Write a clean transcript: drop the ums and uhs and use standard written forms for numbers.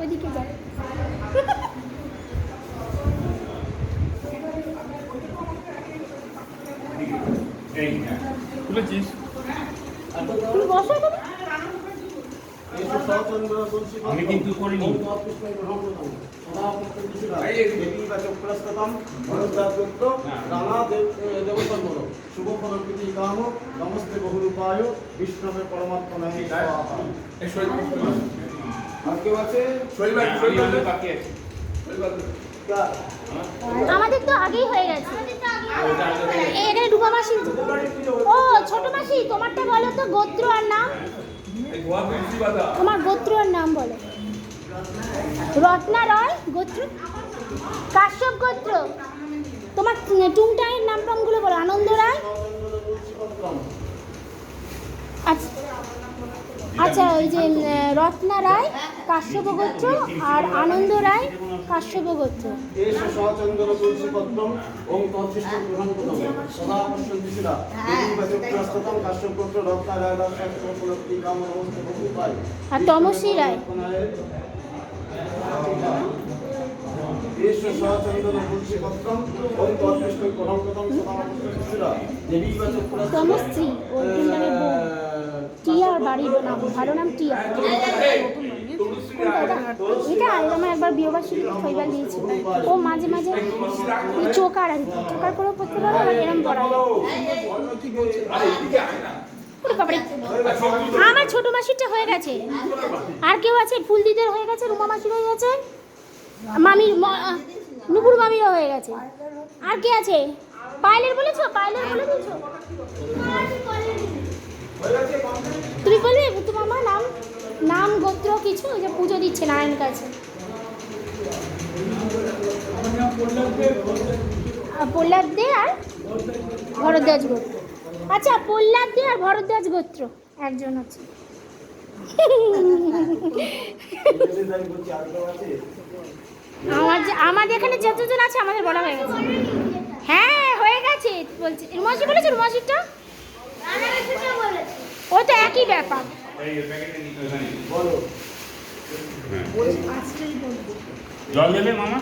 ওইদিকে যাও। তুমি বসো এখানে। আমি কিন্তু করিনি। নমস্তে বহুরূপায় বিষ্ণবে পরমাত্মনে আর কেউ আছে? আমাদের তো আগেই হয়ে গেছে। এখানে ডুবা মাসি। ও ছোট মাসি, তোমারটা বলো তো, গোত্র আর নাম। তোমার গোত্র আর নাম বলো। রত্না রয় গোত্র, কাশ্যপ গোত্র। তোমার টুংটাইয়ের নাম টামগুলো বলো। আনন্দ রায়। আচ্ছা আচ্ছা, ওই যে রত্না রায় কাশ্যপ গোত্র আর আনন্দ রায় কাশ্যপ গোত্র। আর তমসী রায়। তমশ্রী টিয়া আর বাড়ির নাম, ভালো নাম টিয়া। এটা আমার একবার বিয়েবার্ষিকী শৈবাল দিয়েছি। ও মাঝে মাঝে চোকার আর কি, চোকার করেও পড়তে পারো, আবার এরম পড়া। আমার ছোট মাসিরটা হয়ে গেছে। আর কেউ আছে? ফুলদিদের হয়ে গেছে, রুমা মাসির হয়ে গেছে, মামির নুপুর মামিরও হয়ে গেছে। আর কে আছে? পায়েলের বলেছো? পায়েলের বলে দিয়েছো? তুমি বলবে তোমার মা নাম নাম গোত্র কিছু, ওই যে পুজো দিচ্ছে নারায়ণের কাছে। প্রহ্লাদ দে আর ভরদ্বাজ গোত্র। আচ্ছা, প্রহ্লাদ দে আর ভরদ্বাজ গোত্র একজন আছে। আমাদের এখানে যতজন আছে আমাদের বলা হয়ে গেছে। হ্যাঁ হয়ে গেছে বলছে। রুমাসি বলেছে? রুমাসিরটা ও তো একই ব্যাপার। জল দেবে মামা?